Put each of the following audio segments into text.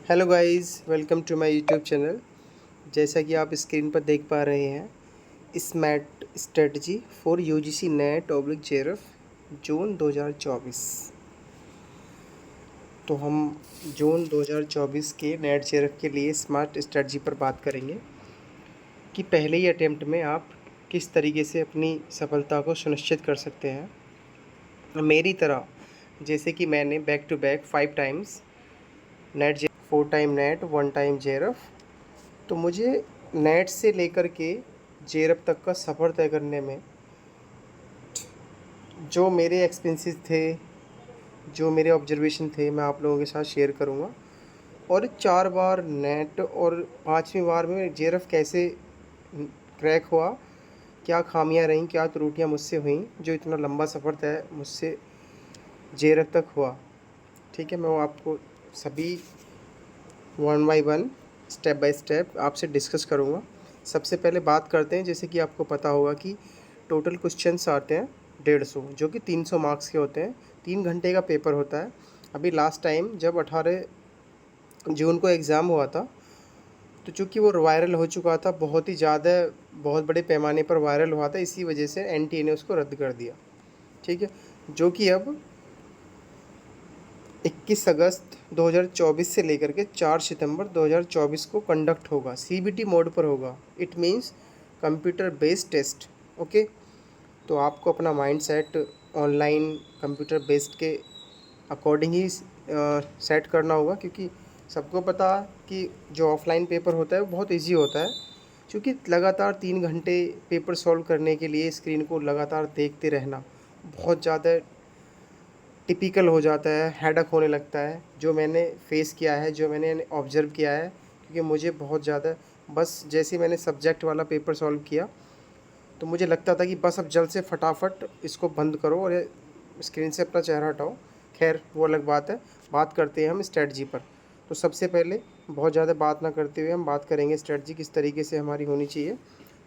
Hello guys, welcome to my YouTube channel. जैसा कि आप स्क्रीन पर देख पा रहे हैं, smart strategy for UGC NET oblique JRF June 2024। तो हम जून 2024 के नेट जेआरएफ के लिए स्मार्ट स्ट्रेटजी पर बात करेंगे कि पहले ही अटेम्प्ट में आप किस तरीके से अपनी सफलता को सुनिश्चित कर सकते हैं। मेरी तरह जैसे कि मैंने back to back 5 times NET 4 time NET 1 time JRF, तो मुझे नेट से लेकर के जेआरएफ तक का सफ़र तय करने में जो मेरे एक्सपीरियंसेस थे, जो मेरे ऑब्जर्वेशन थे, मैं आप लोगों के साथ शेयर करूंगा। और 4 बार नेट और 5वीं बार में जेआरएफ कैसे क्रैक हुआ, क्या खामियां रहीं, क्या त्रुटियां मुझसे हुई, जो इतना लंबा सफ़र तय मुझसे जेआरएफ तक हुआ। ठीक है, मैं वो आपको सभी one by one, step by step आपसे डिस्कस करूँगा। सबसे पहले बात करते हैं, जैसे कि आपको पता होगा कि टोटल क्वेश्चंस आते हैं 150, जो कि 300 मार्क्स के होते हैं। 3 घंटे का पेपर होता है। अभी लास्ट टाइम जब 18 जून को एग्ज़ाम हुआ था, तो चूँकि वो वायरल हो चुका था, बहुत ही ज़्यादा, बहुत बड़े पैमाने पर वायरल हुआ था, इसी वजह से एनटीए ने उसको रद्द कर दिया। ठीक है, जो कि अब 21 अगस्त 2024 से लेकर के 4 सितंबर 2024 को कंडक्ट होगा। सीबीटी मोड पर होगा। It means computer based test. Okay, तो आपको अपना mind set online computer based के अकॉर्डिंग ही सेट करना होगा, क्योंकि सबको पता कि जो ऑफलाइन पेपर होता है वो बहुत इजी होता है, क्योंकि लगातार 3 घंटे पेपर सॉल्व करने के लिए स्क्रीन को लगातार देखते रहना बहुत ज़्यादा टिपिकल हो जाता है, हेडेक होने लगता है। जो मैंने फेस किया है, जो मैंने ऑब्ज़र्व किया है, क्योंकि मुझे बहुत ज़्यादा, बस जैसे ही मैंने सब्जेक्ट वाला पेपर सॉल्व किया, तो मुझे लगता था कि बस अब जल्द से फटाफट इसको बंद करो और स्क्रीन से अपना चेहरा हटाओ। खैर, वो अलग बात है। बात करते हैं हम स्ट्रेटजी पर। तो सबसे पहले बहुत ज़्यादा बात ना करते हुए हम बात करेंगे स्ट्रेटजी किस तरीके से हमारी होनी चाहिए।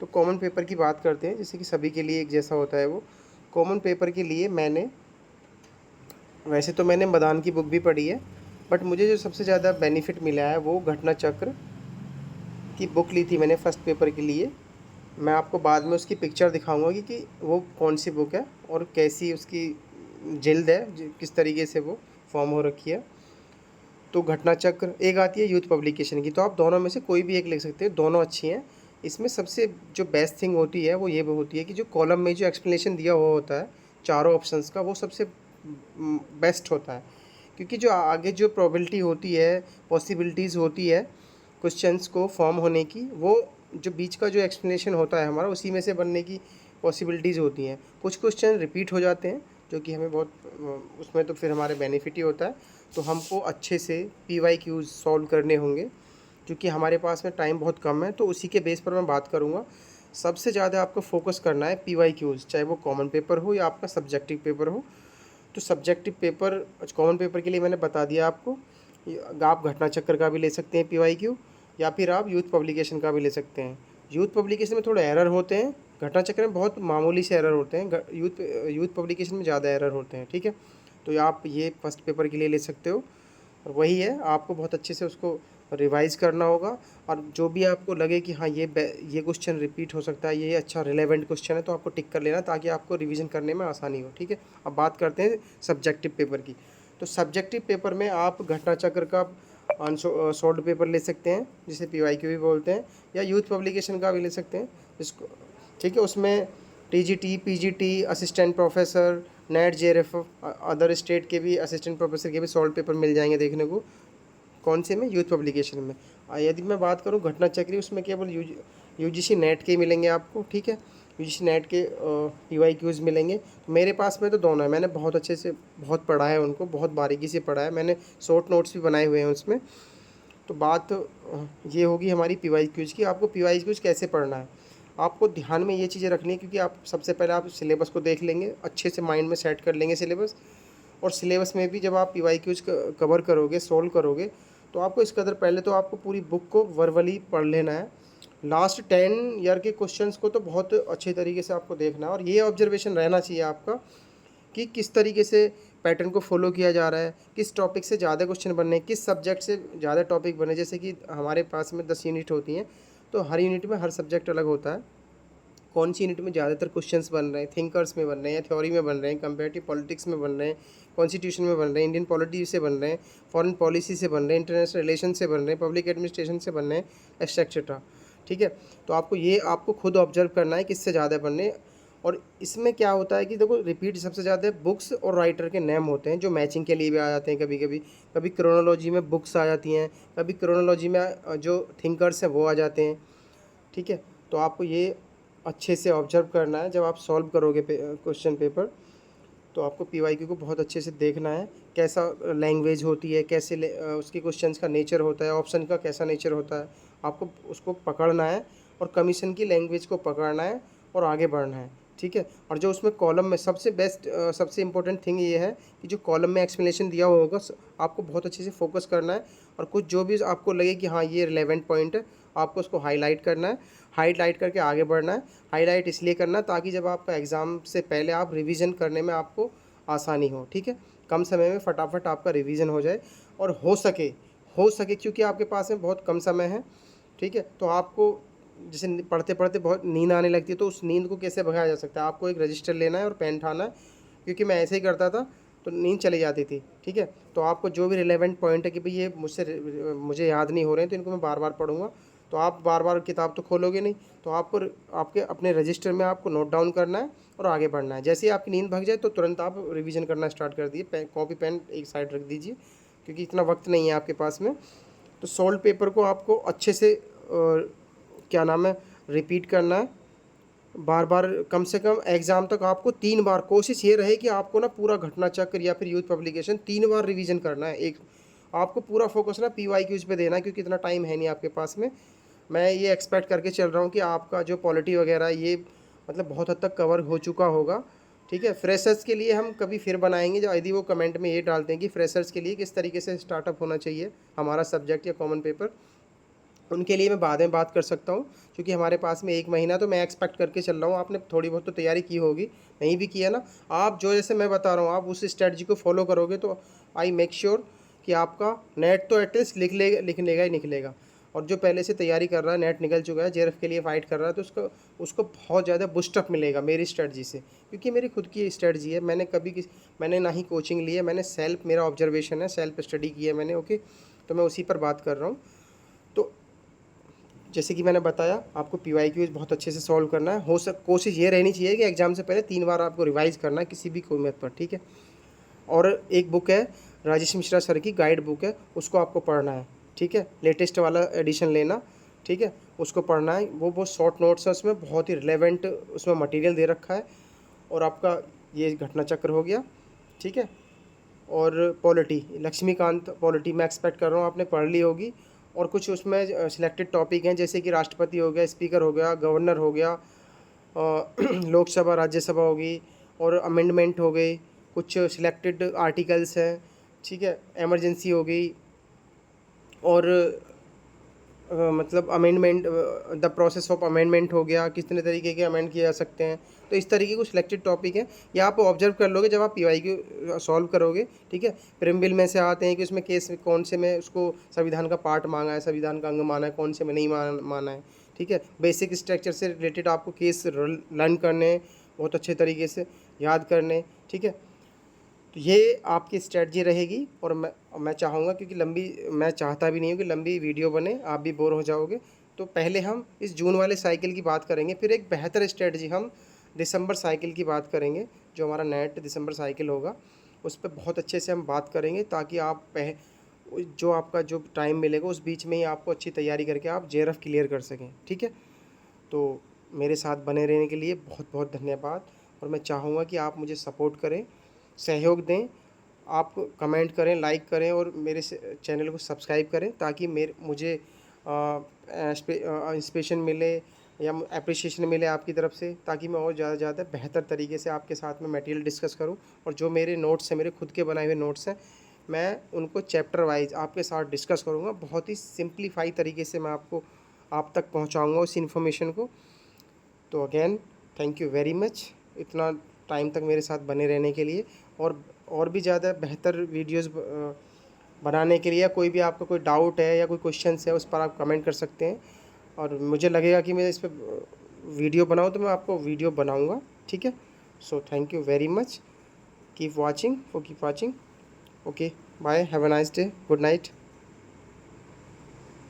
तो कॉमन पेपर की बात करते हैं, जैसे कि सभी के लिए एक जैसा होता है वो। कॉमन पेपर के लिए वैसे तो मैंने मदान की बुक भी पढ़ी है, बट मुझे जो सबसे ज़्यादा बेनिफिट मिला है वो घटना चक्र की बुक ली थी मैंने फर्स्ट पेपर के लिए। मैं आपको बाद में उसकी पिक्चर दिखाऊंगा कि वो कौन सी बुक है और कैसी उसकी जिल्द है, किस तरीके से वो फॉर्म हो रखी है। तो घटना चक्र एक आती है यूथ पब्लिकेशन की, तो आप दोनों में से कोई भी एक लिख सकते हैं, दोनों अच्छी हैं। इसमें सबसे जो बेस्ट थिंग होती है वो ये होती है कि जो कॉलम में जो एक्सप्लेनेशन दिया हुआ होता है चारों ऑप्शंस का, वो सबसे बेस्ट होता है, क्योंकि जो आगे जो प्रोबेबिलिटी होती है, पॉसिबिलिटीज़ होती है क्वेश्चंस को फॉर्म होने की, वो जो बीच का जो एक्सप्लेनेशन होता है हमारा, उसी में से बनने की पॉसिबिलिटीज़ होती हैं। कुछ क्वेश्चन रिपीट हो जाते हैं, जो कि हमें बहुत, उसमें तो फिर हमारे बेनिफिट ही होता है। तो हमको अच्छे से PYQs सॉल्व करने होंगे, क्योंकि हमारे पास में टाइम बहुत कम है। तो उसी के बेस पर मैं बात करूँगा। सबसे ज़्यादा आपको फोकस करना है PYQs, चाहे वो कॉमन पेपर हो या आपका सब्जेक्टिव पेपर हो। तो सब्जेक्टिव पेपर, कॉमन पेपर के लिए मैंने बता दिया आपको। आप घटना चक्र का भी ले सकते हैं PYQ, या फिर आप यूथ पब्लिकेशन का भी ले सकते हैं। यूथ पब्लिकेशन में थोड़े एरर होते हैं, घटना चक्र में बहुत मामूली से एरर होते हैं, यूथ पब्लिकेशन में ज़्यादा एरर होते हैं। ठीक है, तो आप ये फर्स्ट पेपर के लिए ले सकते हो। और वही है, आपको बहुत अच्छे से उसको रिवाइज़ करना होगा। और जो भी आपको लगे कि हाँ ये क्वेश्चन रिपीट हो सकता है, ये अच्छा रिलेवेंट क्वेश्चन है, तो आपको टिक कर लेना, ताकि आपको रिवीजन करने में आसानी हो। ठीक है, अब बात करते हैं सब्जेक्टिव पेपर की। तो सब्जेक्टिव पेपर में आप घटना चक्र का सॉल्व पेपर ले सकते हैं, जिसे PYQ भी बोलते हैं, या यूथ पब्लिकेशन का भी ले सकते हैं जिसको। ठीक है, उसमें TGT, PGT, assistant professor, net JRF, other state के भी असिस्टेंट प्रोफेसर के भी सॉल्व पेपर मिल जाएंगे देखने को। कौन से में? यूथ पब्लिकेशन में। यदि मैं बात करूँ घटना चक्री, उसमें केवल UGC नेट के ही मिलेंगे आपको। ठीक है, UGC नेट के PYQs मिलेंगे। तो मेरे पास में तो दोनों है, मैंने बहुत अच्छे से बहुत पढ़ा है उनको, बहुत बारीकी से पढ़ा है मैंने, शॉर्ट नोट्स भी बनाए हुए हैं उसमें। तो बात ये होगी हमारी PYQs की। आपको PYQs कैसे पढ़ना है, आपको ध्यान में ये चीज़ें रखनी है, क्योंकि आप सबसे पहले आप सिलेबस को देख लेंगे, अच्छे से माइंड में सेट कर लेंगे सिलेबस। और सिलेबस में भी जब आप PYQs कवर करोगे, सोल्व करोगे, तो आपको इस कदर पहले तो आपको पूरी बुक को वर्बली पढ़ लेना है। लास्ट 10 ईयर के क्वेश्चंस को तो बहुत अच्छे तरीके से आपको देखना है, और ये ऑब्जर्वेशन रहना चाहिए आपका कि किस तरीके से पैटर्न को फॉलो किया जा रहा है, किस टॉपिक से ज़्यादा क्वेश्चन बनने हैं, किस सब्जेक्ट से ज़्यादा टॉपिक बने। जैसे कि हमारे पास में 10 यूनिट होती हैं, तो हर यूनिट में हर सब्जेक्ट अलग होता है। कौन सी यूनिट में ज़्यादातर क्वेश्चंस बन रहे हैं, थिंकर्स में बन रहे हैं या थ्योरी में बन रहे हैं, कंपैरेटिव पॉलिटिक्स में बन रहे हैं, कॉन्स्टिट्यूशन में बन रहे हैं, इंडियन पॉलिटी से बन रहे हैं, फॉरेन पॉलिसी से बन रहे हैं, इंटरनेशनल रिलेशन से बन रहे हैं, पब्लिक एडमिनिस्ट्रेशन से बन रहे हैं, एक्सेट्रा। ठीक है, तो आपको खुद ऑब्जर्व करना है किससे ज़्यादा बनने हैं। और इसमें क्या होता है कि देखो, रिपीट सबसे ज़्यादा बुक्स और राइटर के नेम होते हैं, जो मैचिंग के लिए भी आ जाते हैं कभी कभी। कभी क्रोनोलॉजी में बुक्स आ जाती हैं, कभी क्रोनोलॉजी में जो थिंकर्स हैं वो आ जाते हैं। ठीक है, तो आपको ये अच्छे से ऑब्जर्व करना है। जब आप सॉल्व करोगे क्वेश्चन पेपर, तो आपको पीवाईक्यू को बहुत अच्छे से देखना है, कैसा लैंग्वेज होती है, कैसे उसके क्वेश्चंस का नेचर होता है, ऑप्शन का कैसा नेचर होता है। आपको उसको पकड़ना है और कमीशन की लैंग्वेज को पकड़ना है और आगे बढ़ना है। ठीक है, और जो उसमें कॉलम में सबसे बेस्ट सबसे इम्पोर्टेंट थिंग ये है कि जो कॉलम में एक्सप्लेनेशन दिया हुआ होगा, आपको बहुत अच्छे से फोकस करना है। और कुछ जो भी आपको लगे कि हाँ ये रिलेवेंट पॉइंट है, आपको उसको हाईलाइट करना है, हाईलाइट करके आगे बढ़ना है। हाईलाइट इसलिए करना ताकि जब आपका एग्ज़ाम से पहले आप रिवीजन करने में आपको आसानी हो। ठीक है, कम समय में फटाफट आपका रिवीजन हो जाए। और हो सके क्योंकि आपके पास में बहुत कम समय है। ठीक है, तो आपको जैसे पढ़ते पढ़ते बहुत नींद आने लगती है, तो उस नींद को कैसे भगाया जा सकता है। आपको एक रजिस्टर लेना है और पेन उठाना है, क्योंकि मैं ऐसे ही करता था तो नींद चली जाती थी। ठीक है, तो आपको जो भी रिलेवेंट पॉइंट है कि भाई ये मुझे याद नहीं हो रहे हैं, तो इनको मैं बार बार पढ़ूंगा। तो आप बार बार किताब तो खोलोगे नहीं, तो आपको आपके अपने रजिस्टर में आपको नोट डाउन करना है और आगे बढ़ना है। जैसे ही आपकी नींद भग जाए तो तुरंत आप रिवीजन करना स्टार्ट कर दिए। कॉपी पेन एक साइड रख दीजिए, क्योंकि इतना वक्त नहीं है आपके पास में। तो सॉल्व पेपर को आपको अच्छे से क्या नाम है, रिपीट करना है बार बार। कम से कम एग्ज़ाम तक आपको 3 बार, कोशिश ये रहे कि आपको ना पूरा घटना चक्र या फिर यूथ पब्लिकेशन 3 बार रिवीजन करना है। एक आपको पूरा फोकस ना पीवाईक्यूज़ पे देना है, क्योंकि इतना टाइम है नहीं आपके पास में। मैं ये एक्सपेक्ट करके चल रहा हूँ कि आपका जो पॉलिटी वगैरह ये मतलब बहुत हद तक कवर हो चुका होगा। ठीक है, फ्रेशर्स के लिए हम कभी फिर बनाएंगे, जो यदि वो कमेंट में ये डालते हैं कि फ्रेशर्स के लिए किस तरीके से स्टार्टअप होना चाहिए हमारा सब्जेक्ट या कॉमन पेपर, उनके लिए मैं बाद में बात कर सकता हूँ। क्योंकि हमारे पास में 1 महीना, तो मैं एक्सपेक्ट करके चल रहा हूँ आपने थोड़ी बहुत तो तैयारी की होगी। नहीं भी किया ना, आप जो जैसे मैं बता रहा हूँ आप उस स्ट्रेटजी को फॉलो करोगे, तो आई मेक श्योर कि आपका नेट तो एटलीस्ट लिखने का ही निकलेगा। और जो पहले से तैयारी कर रहा है, नेट निकल चुका है, जेआरएफ के लिए फ़ाइट कर रहा है, तो उसको बहुत ज़्यादा बूस्टअप मिलेगा मेरी स्ट्रेटजी से। क्योंकि मेरी खुद की स्ट्रेटजी है, मैंने ना ही कोचिंग ली है, मैंने मेरा ऑब्जर्वेशन है, सेल्फ स्टडी की है मैंने। ओके, तो मैं उसी पर बात कर रहा हूँ। तो जैसे कि मैंने बताया, आपको पीवाईक्यूज़ बहुत अच्छे से सॉल्व करना है। कोशिश ये रहनी चाहिए कि एग्ज़ाम से पहले 3 बार आपको रिवाइज़ करना है किसी भी कोई मैथ पर। ठीक है, और एक बुक है राजेश मिश्रा सर की गाइड बुक है, उसको आपको पढ़ना है। ठीक है, लेटेस्ट वाला एडिशन लेना। ठीक है, उसको पढ़ना है। वो बहुत शॉर्ट नोट्स है, उसमें बहुत ही रिलेवेंट उसमें मटेरियल दे रखा है। और आपका ये घटना चक्र हो गया। ठीक है, और पॉलिटी, लक्ष्मीकांत पॉलिटी मैं एक्सपेक्ट कर रहा हूँ आपने पढ़ ली होगी। और कुछ उसमें सिलेक्टेड टॉपिक हैं, जैसे कि राष्ट्रपति हो गया, स्पीकर हो गया, गवर्नर हो गया, लोकसभा राज्यसभा होगी, और अमेंडमेंट हो गई, कुछ सिलेक्टेड आर्टिकल्स हैं। ठीक है, इमरजेंसी हो गई, और मतलब amendment, the process of amendment हो गया, कितने तरीके के अमेंड किए जा सकते हैं। तो इस तरीके के सिलेक्टेड टॉपिक हैं, या आप ऑब्जर्व कर लोगे जब आप पीवाईक्यू सॉल्व करोगे। ठीक है, प्रिम्बिल में से आते हैं कि उसमें केस कौन से में उसको संविधान का पार्ट मांगा है, संविधान का अंग माना है, कौन से में नहीं माना है। ठीक है, बेसिक स्ट्रक्चर से रिलेटेड आपको केस लर्न करने हैं, बहुत अच्छे तरीके से याद करने। ठीक है, तो ये आपकी स्ट्रेटजी रहेगी। और मैं चाहूँगा, क्योंकि मैं चाहता भी नहीं हूँ कि लंबी वीडियो बने, आप भी बोर हो जाओगे। तो पहले हम इस जून वाले साइकिल की बात करेंगे, फिर एक बेहतर स्ट्रेटजी हम दिसंबर साइकिल की बात करेंगे। जो हमारा नेट दिसंबर साइकिल होगा, उस पर बहुत अच्छे से हम बात करेंगे, ताकि जो आपका जो टाइम मिलेगा उस बीच में ही आपको अच्छी तैयारी करके आप जेआरएफ क्लियर कर सकें। ठीक है, तो मेरे साथ बने रहने के लिए बहुत बहुत धन्यवाद। और मैं चाहूँगा कि आप मुझे सपोर्ट करें, सहयोग दें। आप कमेंट करें, लाइक करें, और मेरे चैनल को सब्सक्राइब करें, ताकि मुझे इंस्पिरेशन मिले या एप्रिसिएशन मिले आपकी तरफ से, ताकि मैं और ज़्यादा से ज़्यादा बेहतर तरीके से आपके साथ में मटेरियल डिस्कस करूं। और जो मेरे नोट्स हैं, मेरे खुद के बनाए हुए नोट्स हैं, मैं उनको चैप्टर वाइज आपके साथ डिस्कस करूंगा। बहुत ही सिंप्लीफाई तरीके से मैं आप तक पहुंचाऊंगा उस इन्फॉर्मेशन को। तो again thank you very much, इतना टाइम तक मेरे साथ बने रहने के लिए। और और भी ज़्यादा बेहतर वीडियोस बनाने के लिए, या कोई भी आपका कोई डाउट है या कोई क्वेश्चंस है, उस पर आप कमेंट कर सकते हैं। और मुझे लगेगा कि मैं इस पर वीडियो बनाऊँ तो मैं आपको वीडियो बनाऊँगा, ठीक है। So thank you very much, keep watching, keep watching. Okay, bye, have a nice day, good night.